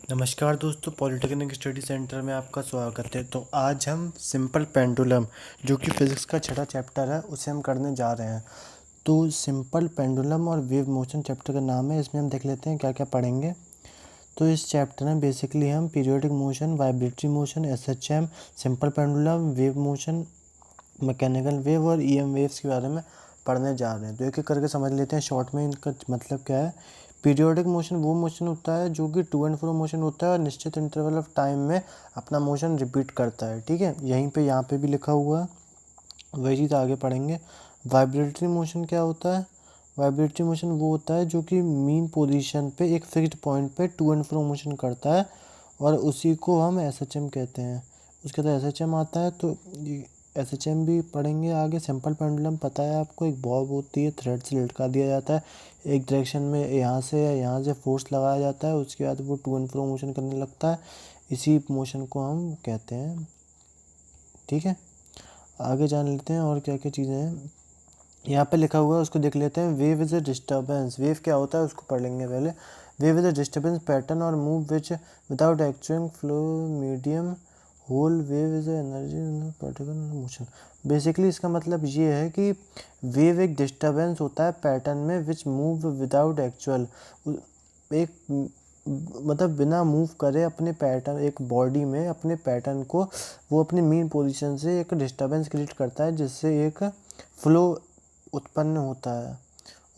नमस्कार दोस्तों, polytechnic study centre में आपका स्वागत है। तो आज हम सिंपल पेंडुलम जो कि फिज़िक्स का छठा चैप्टर है उसे हम करने जा रहे हैं। तो सिंपल पेंडुलम और वेव मोशन चैप्टर का नाम है। इसमें हम देख लेते हैं क्या क्या पढ़ेंगे। तो इस चैप्टर में बेसिकली हम periodic motion, vibratory motion, SHM, simple pendulum, wave motion, mechanical wave और ईएम वेव्स के बारे में पढ़ने जा रहे हैं। तो एक एक करके समझ लेते हैं शॉर्ट में इनका मतलब क्या है। पीरियोडिक मोशन वो मोशन होता है जो कि टू एंड फ्रो मोशन होता है और निश्चित इंटरवल ऑफ टाइम में अपना मोशन रिपीट करता है। ठीक है, यहीं पे यहाँ पे भी लिखा हुआ है, वही चीज़ आगे पढ़ेंगे। वाइब्रेटरी मोशन क्या होता है? वाइब्रेटरी मोशन वो होता है जो कि मीन पोजीशन पे एक फिक्स्ड पॉइंट पे टू एंड फ्रो मोशन करता है और उसी को हम एसएचएम कहते हैं। उसके बाद एसएचएम आता है, तो एसएचएम भी पढ़ेंगे आगे। सिंपल पेंडुलम पता है आपको, एक बॉब होती है, थ्रेड से लटका दिया जाता है एक डायरेक्शन में, यहाँ से या यहाँ से फोर्स लगाया जाता है, उसके बाद वो टू एंड फ्रो मोशन करने लगता है। इसी मोशन को हम कहते हैं। ठीक है, आगे जान लेते हैं और क्या क्या चीज़ें हैं। यहाँ पे लिखा हुआ है उसको देख लेते हैं। Wave is a disturbance. Wave क्या होता है उसको पढ़ लेंगे पहले। Wave is a disturbance pattern और move which without actual flow medium whole. Wave is a energy particle motion. Basically इसका मतलब ये है कि वेव एक डिस्टर्बेंस होता है पैटर्न में विच मूव विदाउट एक्चुअल, एक मतलब बिना मूव करे अपने पैटर्न, एक बॉडी में अपने पैटर्न को वो अपनी मीन पोजीशन से एक डिस्टर्बेंस क्रिएट करता है जिससे एक फ्लो उत्पन्न होता है।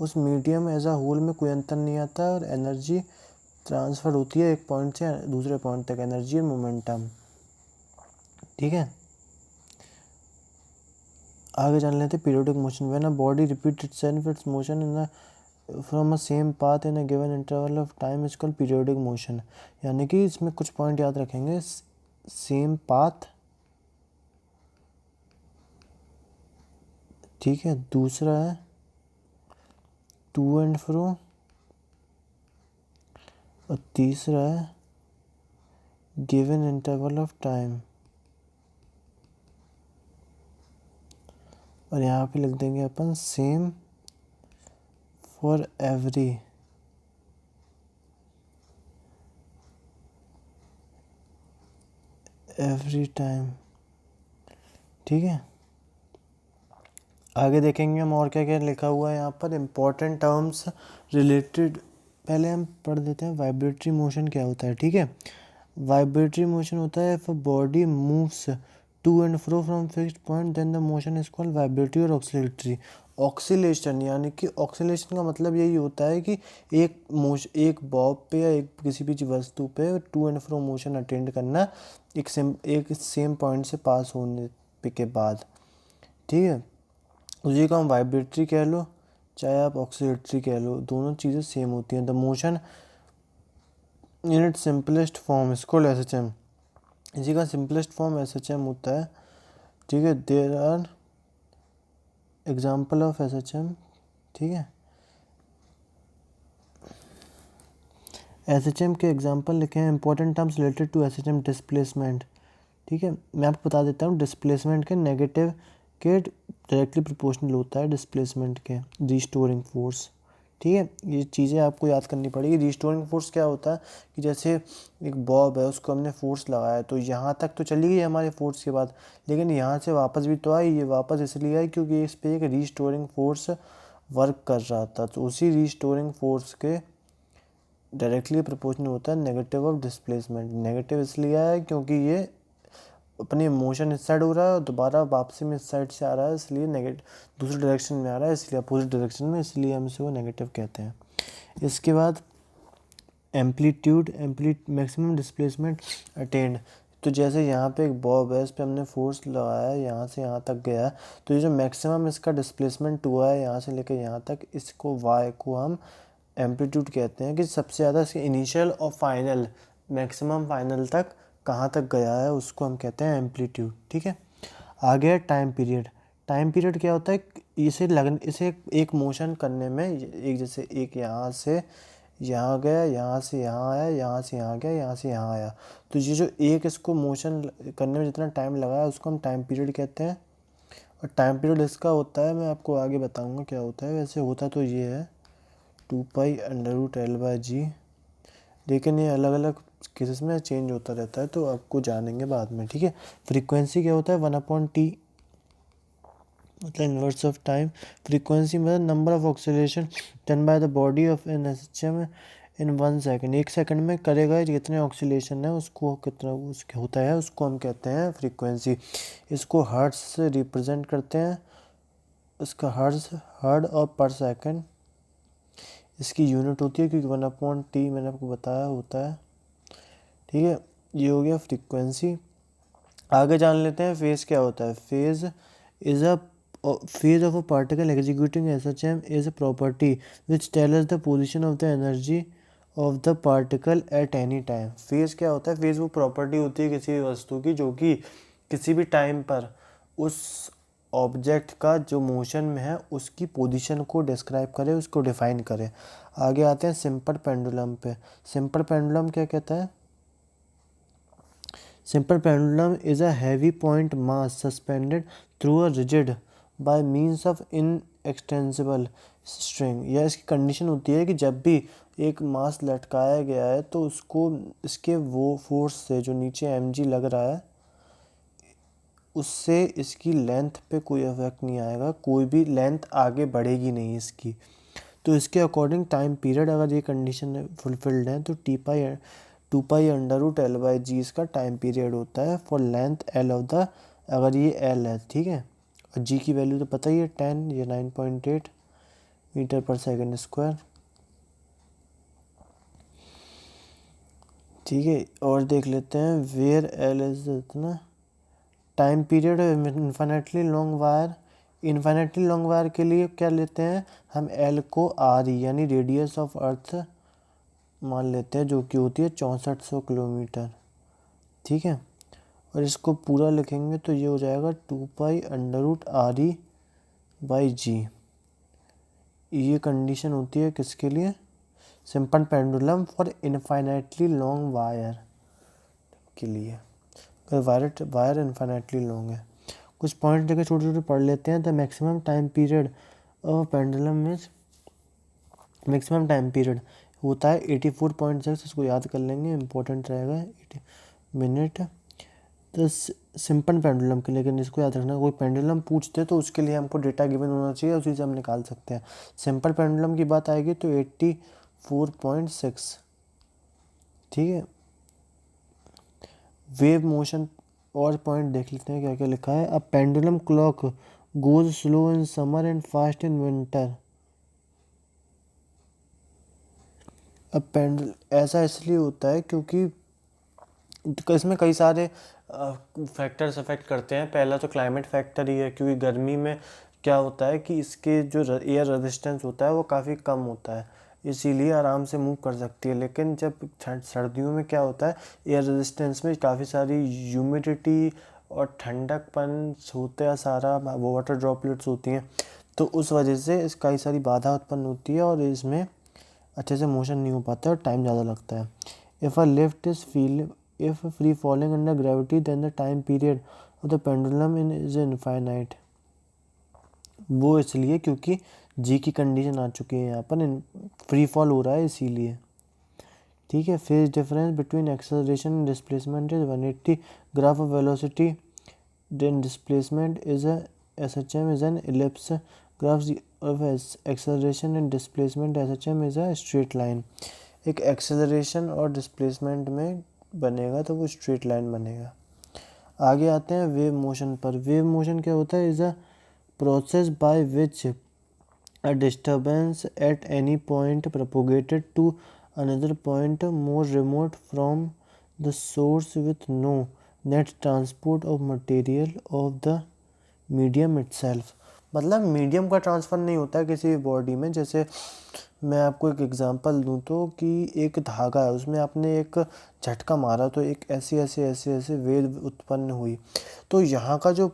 उस मीडियम एज अ होल में कोई अंतर नहीं आता और एनर्जी ट्रांसफ़र होती है एक पॉइंट से दूसरे पॉइंट तक, एनर्जी मोमेंटम। ठीक है, आगे जान लेते हैं periodic motion. When a body repeat itself it's motion in a from a same path in a given interval of time is called periodic motion. यानी कि इसमें कुछ पॉइंट याद रखेंगे। सेम पाथ, ठीक है, दूसरा है टू एंड फ्रो और तीसरा है गिवन इंटरवल ऑफ टाइम। और यहाँ पे लिख देंगे अपन सेम फॉर एवरी टाइम। ठीक है, आगे देखेंगे हम और क्या क्या लिखा हुआ है यहाँ पर। इम्पोर्टेंट टर्म्स रिलेटेड, पहले हम पढ़ देते हैं वाइब्रेटरी मोशन क्या होता है। ठीक है, वाइब्रेटरी मोशन होता है if a body moves to and fro from fixed point then the motion is called vibratory और ऑक्सीलेटरी। ऑक्सीलेशन यानी कि ऑक्सीलेशन का मतलब यही होता है कि एक बॉब पे या एक किसी भी वस्तु पे to and fro motion attend करना एक सेम पॉइंट से पास होने के बाद। ठीक है, उसी को हम वाइब्रेटरी कह लो चाहे आप ऑक्सीलेटरी कह लो, दोनों चीज़ें सेम होती हैं। The motion in it simplest form is called SHM. इसी का सिंपलेस्ट फॉर्म एसएचएम होता है। ठीक है, there are example of SHM. ठीक है, एसएचएम के एग्जाम्पल लिखे हैं। Important terms related to SHM. Displacement, ठीक है, मैं आपको बता देता हूँ। डिस्प्लेसमेंट के नेगेटिव के डायरेक्टली प्रोपोर्शनल होता है डिस्प्लेसमेंट के रिस्टोरिंग फोर्स। ठीक है, ये चीज़ें आपको याद करनी पड़ेगी। रिस्टोरिंग फोर्स क्या होता है कि जैसे एक बॉब है, उसको हमने फोर्स लगाया तो यहाँ तक तो चली गई हमारे फोर्स के बाद, लेकिन यहाँ से वापस भी तो आई। ये वापस इसलिए आई क्योंकि इस पर एक रिस्टोरिंग फोर्स वर्क कर रहा था। तो उसी रिस्टोरिंग फोर्स के डायरेक्टली प्रोपोर्शनल होता है नेगेटिव ऑफ डिस्प्लेसमेंट। नेगेटिव इसलिए आया क्योंकि ये अपनी मोशन इस साइड हो रहा है और दोबारा वापसी में इस साइड से आ रहा है, इसलिए नेगेटिव दूसरी डायरेक्शन में आ रहा है, इसलिए अपोजिट डायरेक्शन में, इसलिए हम इसे वो नेगेटिव कहते हैं। इसके बाद एम्पलीट्यूड, मैक्सिमम डिस्प्लेसमेंट अटेंड। तो जैसे यहाँ पे एक बॉब है, इस पर हमने फोर्स लगाया, यहाँ से यहाँ तक गया, तो ये जो मैक्सिमम इसका डिस्प्लेसमेंट हुआ है यहाँ से लेकर यहाँ तक, इसको वाई को हम एम्पलीट्यूड कहते हैं। कि सबसे ज़्यादा इसके इनिशियल और फाइनल, मैक्सिमम फाइनल तक कहाँ तक गया है उसको हम कहते हैं एम्पलीट्यूड। ठीक है, आगे है टाइम पीरियड। टाइम पीरियड क्या होता है? इसे एक मोशन करने में, एक जैसे एक यहाँ से यहाँ गया, यहाँ से यहाँ आया, यहाँ से यहाँ गया, यहाँ से यहाँ आया, तो ये जो एक इसको मोशन करने में जितना टाइम लगा है उसको हम टाइम पीरियड कहते हैं। और टाइम पीरियड इसका होता है, मैं आपको आगे बताऊंगा क्या होता है। वैसे होता तो ये है 2 pi under root L by g लेकिन ये अलग अलग केसेस में चेंज होता रहता है, तो आपको जानेंगे बाद में, ठीक है। फ्रीक्वेंसी क्या होता है, 1/t, मतलब इनवर्स ऑफ टाइम। फ्रीक्वेंसी मतलब number of oscillation done by the body of an SHM in 1 second. 1 second में करेगा जितने ऑक्सीलेशन है उसको कितना उसके होता है, उसको हम कहते हैं फ्रीक्वेंसी। इसको हर्ट्ज से रिप्रेजेंट करते हैं। इसका हर्ड और पर सेकंड इसकी यूनिट होती है, क्योंकि 1/t मैंने आपको बताया होता है, ठीक है। ये हो गया फ्रीक्वेंसी। आगे जान लेते हैं फेज क्या होता है। Phase of a particle executing SHM is a property which tells the position of the energy of the particle at any time. Phase क्या होता है, फेज वो प्रॉपर्टी होती है किसी वस्तु की जो कि किसी भी टाइम पर उस ऑब्जेक्ट का जो मोशन में है उसकी पोजीशन को डिस्क्राइब करे, उसको डिफाइन करे। आगे आते हैं सिंपल पेंडुलम पे। सिंपल पेंडुलम क्या कहता है, simple pendulum is a heavy point mass suspended through a rigid by means of inextensible string। यह इसकी कंडीशन होती है कि जब भी एक मास लटकाया गया है तो उसको इसके वो फोर्स से जो नीचे mg लग रहा है उससे इसकी लेंथ पे कोई इफेक्ट नहीं आएगा, कोई भी लेंथ आगे बढ़ेगी नहीं इसकी। तो इसके अकॉर्डिंग टाइम पीरियड अगर ये कंडीशन फुलफिल्ड है तो 2π√L/g इसका टाइम पीरियड होता है for length L of the, अगर ये L है, ठीक है। और g की वैल्यू तो पता ही है 10, ये 9.8 मीटर पर सेकंड स्क्वायर, ठीक है। और देख लेते हैं वेयर L इज इतना time period infinitely long wire. Infinitely long wire के लिए क्या लेते हैं हम, L को R यानी रेडियस ऑफ अर्थ मान लेते हैं, जो कि होती है 6400 किलोमीटर, ठीक है। और इसको पूरा लिखेंगे तो ये हो जाएगा 2π√RE/g। ये कंडीशन होती है किसके लिए, simple pendulum for infinitely long wire के लिए, अगर वायर इनफाइनाइटली लॉन्ग है। कुछ पॉइंट देखे छोटे छोटे पढ़ लेते हैं। The maximum time period of pendulum में मैक्सिमम टाइम पीरियड होता है 84.6, इसको याद कर लेंगे, इंपॉर्टेंट रहेगा 80 मिनट। तो सिंपल पेंडुलम के, लेकिन इसको याद रखना, कोई पेंडुलम पूछते तो उसके लिए हमको डेटा गिवन होना चाहिए, उसी से हम निकाल सकते हैं। सिंपल पेंडुलम की बात आएगी तो 84.6, ठीक है। वेव मोशन और पॉइंट देख लेते हैं क्या क्या लिखा है। अब pendulum clock goes slow in summer and fast in winter. अब ऐसा इसलिए होता है क्योंकि इसमें कई सारे फैक्टर्स अफेक्ट करते हैं। पहला तो क्लाइमेट फैक्टर ही है, क्योंकि गर्मी में क्या होता है कि इसके जो एयर रेजिस्टेंस होता है वो काफ़ी कम होता है, इसीलिए आराम से मूव कर सकती है। लेकिन जब सर्दियों में क्या होता है, एयर रेजिस्टेंस में काफ़ी सारी ह्यूमिडिटी और ठंडकपन होता है, सारा वाटर ड्रॉपलेट्स होती हैं, तो उस वजह से इस कई सारी बाधा उत्पन्न होती है और इसमें अच्छे से मोशन नहीं हो पाता है और टाइम ज़्यादा लगता है। If a lift is feel if free falling under gravity then the time period of the pendulum is infinite. वो इसलिए क्योंकि जी की कंडीशन आ चुकी है, यहाँ पर फ्री फॉल हो रहा है इसीलिए, ठीक है। Phase difference between acceleration and displacement is 180 graph of velocity then displacement is SHM is an ellipse graph of acceleration and displacement SHM is a straight line। एक एक्सेलरेशन और डिस्प्लेसमेंट में बनेगा तो वो स्ट्रेट लाइन बनेगा। आगे आते हैं वेव मोशन पर। वेव मोशन क्या होता है, is a process by which a disturbance at any point propagated to another point more remote from the source with no net transport of material of the medium itself. मतलब medium का transfer नहीं होता है किसी body में। जैसे मैं आपको एक एग्जांपल दूं तो कि एक धागा है, उसमें आपने एक झटका मारा तो एक ऐसे ऐसे ऐसे ऐसे वेव उत्पन्न हुई, तो यहाँ का जो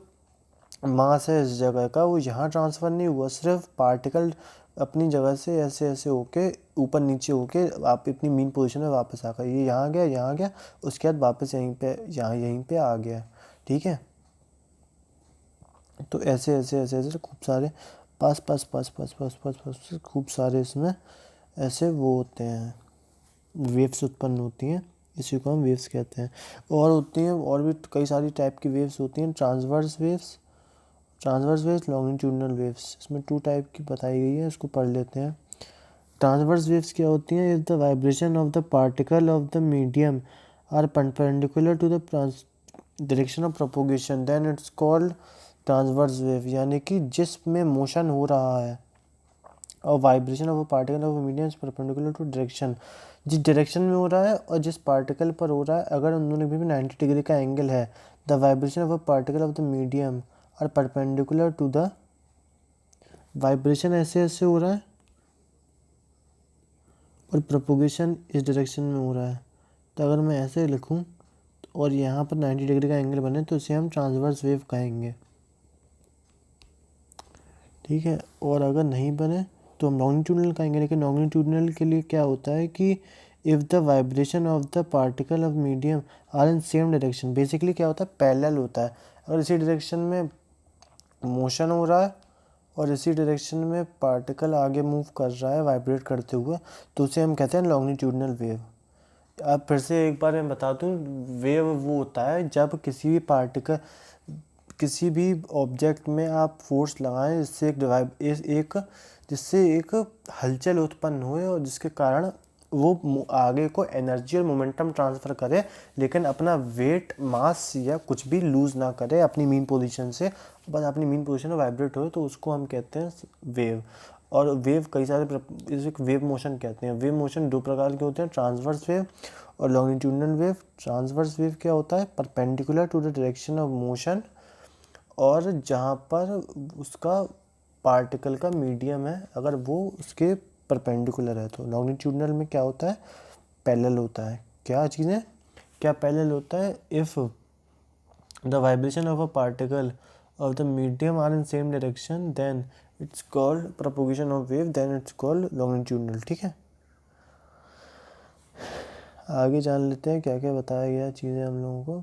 मास है इस जगह का वो यहाँ ट्रांसफ़र नहीं हुआ, सिर्फ पार्टिकल अपनी जगह से ऐसे ऐसे होके ऊपर नीचे होके आप अपनी मीन पोजीशन में वापस आ गए। ये यहाँ गया, उसके बाद वापस यहीं पे आ गया, ठीक है। तो ऐसे ऐसे ऐसे ऐसे खूब सारे पास खूब सारे इसमें ऐसे वो होते हैं, वेव्स उत्पन्न होती हैं, इसी को हम वेव्स कहते हैं। और होती हैं और भी कई सारी टाइप की वेव्स होती हैं, ट्रांसवर्स वेव्स, लॉन्गिट्यूडनल वेव्स। इसमें 2 टाइप की बताई गई है, इसको पढ़ लेते हैं। ट्रांसवर्स वेव्स क्या होती हैं? If the vibration of the particle of the medium are perpendicular to the direction of propagation then it's called transverse wave. यानी कि जिसमें मोशन हो रहा है और vibration of a particle of medium is perpendicular to direction, जिस direction में हो रहा है और जिस पार्टिकल पर हो रहा है, अगर उन दोनों के भी 90 डिग्री का एंगल है, the vibration of a particle of the medium are perpendicular to the, vibration ऐसे ऐसे हो रहा है और प्रोपोगेशन इस डायरेक्शन में हो रहा है। तो अगर मैं ऐसे लिखूं और यहाँ पर 90 डिग्री का एंगल बने तो इसे हम ट्रांसवर्स वेव कहेंगे, ठीक है। और अगर नहीं बने तो हम लॉन्गिट्यूडनल कहेंगे। लेकिन लॉन्गिट्यूडनल के लिए क्या होता है कि if the vibration of the particle of medium are in same direction, basically क्या होता है, पैरेलल होता है। अगर इसी डायरेक्शन में मोशन हो रहा है और इसी डायरेक्शन में पार्टिकल आगे मूव कर रहा है वाइब्रेट करते हुए, तो उसे हम कहते हैं लॉन्गिट्यूडनल वेव। अब फिर से एक बार मैं बता दूं, वेव वो होता है जब किसी भी ऑब्जेक्ट में आप फोर्स लगाएं जिससे एक हलचल उत्पन्न हुए और जिसके कारण वो आगे को एनर्जी और मोमेंटम ट्रांसफ़र करे, लेकिन अपना वेट, मास या कुछ भी लूज़ ना करे अपनी मीन पोजीशन से, बस अपनी मीन पोजीशन में वाइब्रेट हो, तो उसको हम कहते हैं वेव। और वेव कई सारे, इसे वेव मोशन कहते हैं। वेव मोशन 2 प्रकार के होते हैं, ट्रांसवर्स वेव और लॉन्गिट्यूडनल वेव। ट्रांसवर्स वेव क्या होता है? Perpendicular to the direction of motion, और जहाँ पर उसका पार्टिकल का मीडियम है अगर वो उसके परपेंडिकुलर है। तो लॉन्गिट्यूडनल में क्या होता है? पैरेलल होता है। क्या चीज़ें, क्या पैरेलल होता है? If the vibration of a particle of the medium are in same direction then it's called propagation of wave, then it's called longitudinal, ठीक है। आगे जान लेते हैं क्या क्या बताया गया चीज़ें हम लोगों को।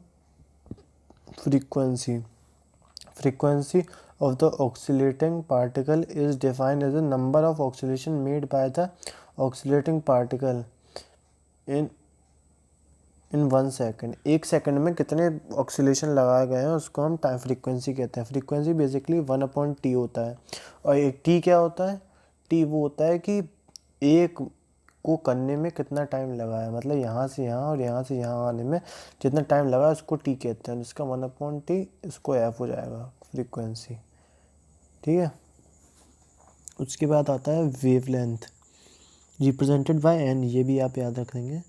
frequency of the oscillating particle is defined as the number of oscillation made by the oscillating particle in 1 second. 1 second में कितने ऑक्सीलेशन लगाए गए हैं उसको हम टाइम फ्रीक्वेंसी कहते हैं। फ्रीक्वेंसी बेसिकली 1/t होता है। और एक टी क्या होता है? टी वो होता है कि एक को करने में कितना टाइम लगा है, मतलब यहाँ से यहाँ और यहाँ से यहाँ आने में जितना टाइम लगा है उसको टी कहते हैं, जिसका 1/t इसको एफ हो जाएगा फ्रीक्वेंसी, ठीक है। उसके बाद आता है वेवलेंथ, रिप्रेजेंटेड बाय एन, ये भी आप याद रख लेंगे।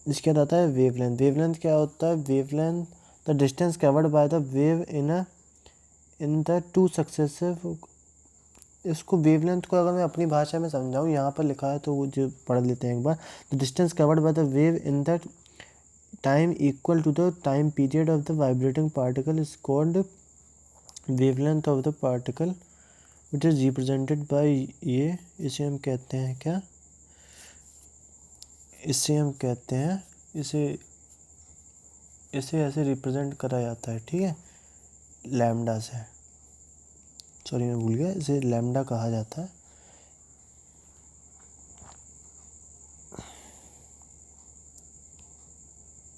इसके बाद आता है वेवलेंथ। वेवलेंथ क्या होता है? Wavelength the distance covered by the wave in the 2 successive. इसको वेवलेंथ को अगर मैं अपनी भाषा में समझाऊँ, यहाँ पर लिखा है तो वो जो पढ़ लेते हैं एक बार। The distance covered by the wave in the time equal to the time period of the vibrating particle is called wavelength of the particle, it is represented by ये, इसे हम कहते हैं क्या? इसे हम कहते हैं, इसे ऐसे रिप्रेजेंट करा जाता है, ठीक है, लैम्डा से। सॉरी मैं भूल गया, इसे लैम्डा कहा जाता है।